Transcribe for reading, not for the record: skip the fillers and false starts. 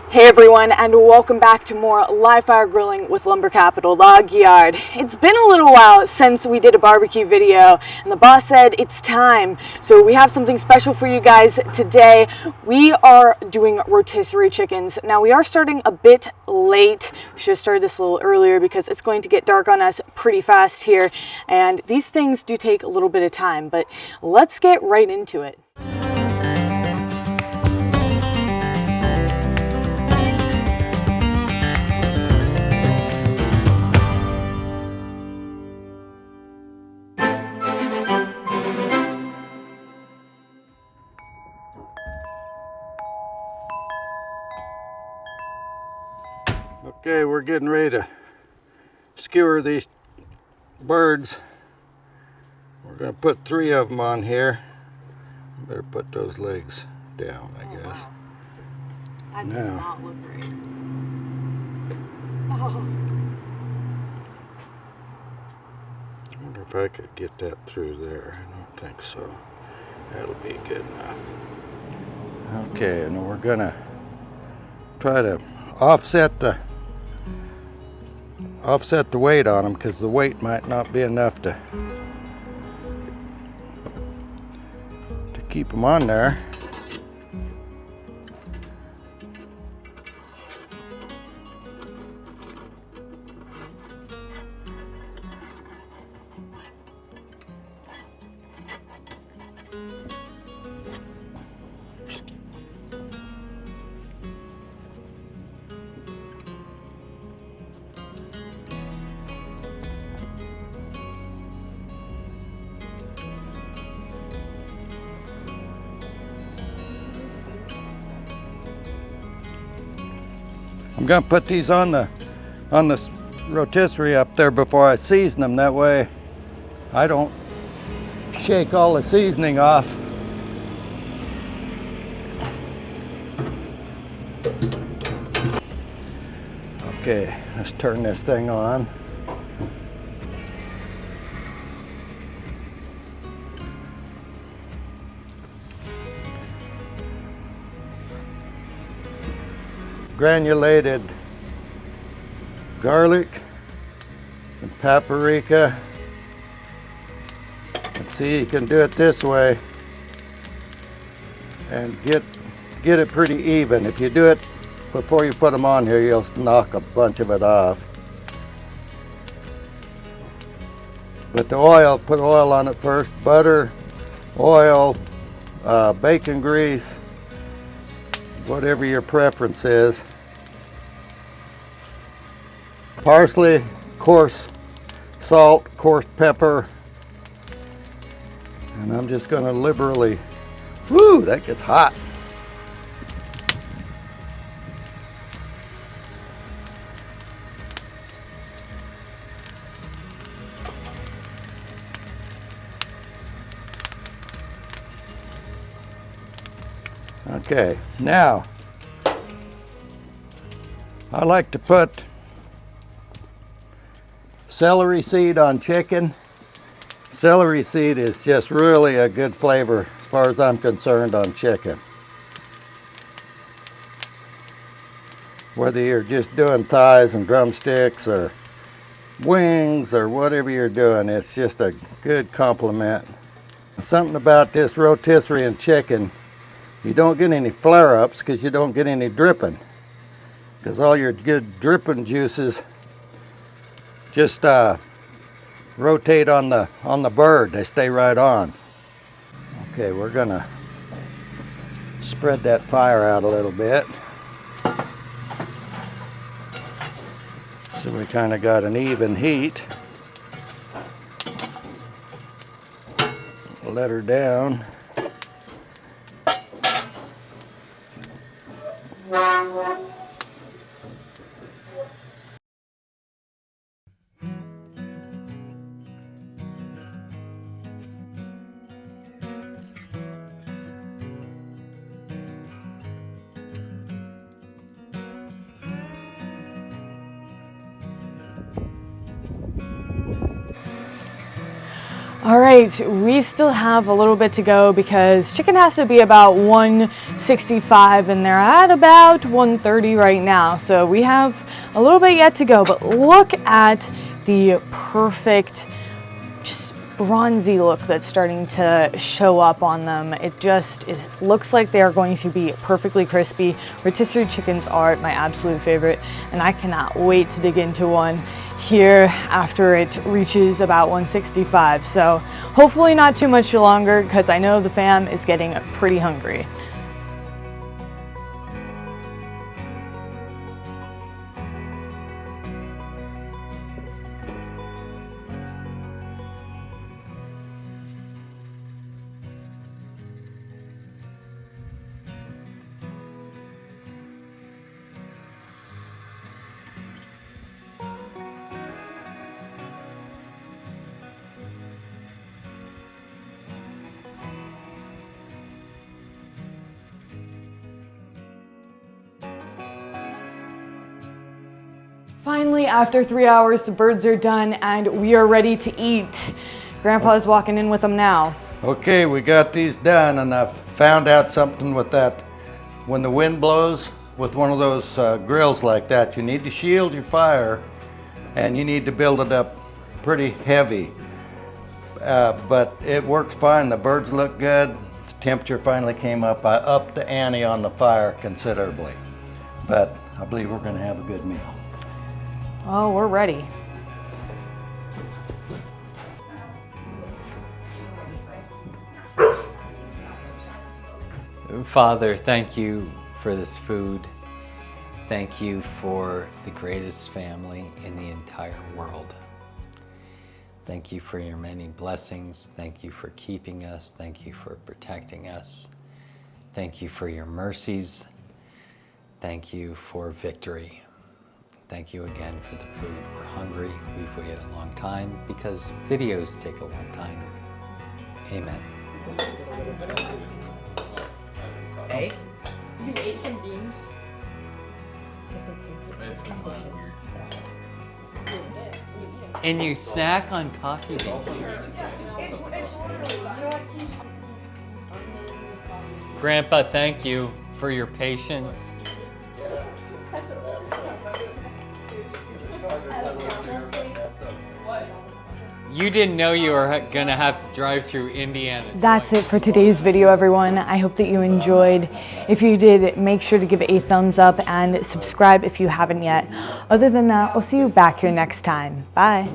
Hey everyone, and welcome back to more live fire grilling with Lumber Capital Log Yard. It's been a little while since we did a barbecue video, and the boss said it's time. So we have something special for you guys today. We are doing rotisserie chickens. Now we are starting a bit late. We should have started this a little earlier because it's going to get dark on us pretty fast here, and these things do take a little bit of time, but let's get right into it. Okay, we're getting ready to skewer these birds. We're going to put 3 of them on here. Better put those legs down, I guess. Wow. That does not look great. Oh. I wonder if I could get that through there. I don't think so. That'll be good enough. Okay, and we're going to try to offset the weight on them, because the weight might not be enough to keep them on there. I'm gonna put these on the rotisserie up there before I season them. That way I don't shake all the seasoning off. Okay, let's turn this thing on. Granulated garlic and paprika. And see, you can do it this way and get it pretty even. If you do it before you put them on here, you'll knock a bunch of it off. But the oil, put oil on it first. Butter, oil, bacon grease, whatever your preference is. Parsley, coarse salt, coarse pepper. And I'm just gonna liberally, whoo, that gets hot. Okay, now I like to put celery seed on chicken. Celery seed is just really a good flavor as far as I'm concerned on chicken. Whether you're just doing thighs and drumsticks or wings or whatever you're doing, it's just a good compliment. Something about this rotisserie and chicken, you don't get any flare-ups because you don't get any dripping, because all your good dripping juices just rotate on the bird. They stay right on. Okay, we're gonna spread that fire out a little bit so we kind of got an even heat. Let her down. All right, we still have a little bit to go because chicken has to be about 165 and they're at about 130 right now. So we have a little bit yet to go, but look at the perfect, just bronzy look that's starting to show up on them. It looks like they are going to be perfectly crispy. Rotisserie chickens are my absolute favorite, and I cannot wait to dig into one here after it reaches about 165. So hopefully not too much longer, because I know the fam is getting pretty hungry. Finally, after 3 hours, the birds are done and we are ready to eat. Grandpa's walking in with them now. Okay, we got these done, and I've found out something with that. When the wind blows with one of those grills like that, you need to shield your fire and you need to build it up pretty heavy. But it works fine. The birds look good. The temperature finally came up. I upped the ante on the fire considerably. But I believe we're going to have a good meal. Oh, we're ready. Father, thank you for this food. Thank you for the greatest family in the entire world. Thank you for your many blessings. Thank you for keeping us. Thank you for protecting us. Thank you for your mercies. Thank you for victory. Thank you again for the food. We're hungry. We've waited a long time because videos take a long time. Amen. Hey, you ate some beans. And you snack on coffee beans. Grandpa, thank you for your patience. You didn't know you were gonna have to drive through Indiana. That's it for today's video, everyone. I hope that you enjoyed. If you did, make sure to give it a thumbs up and subscribe if you haven't yet. Other than that, we'll see you back here next time. Bye.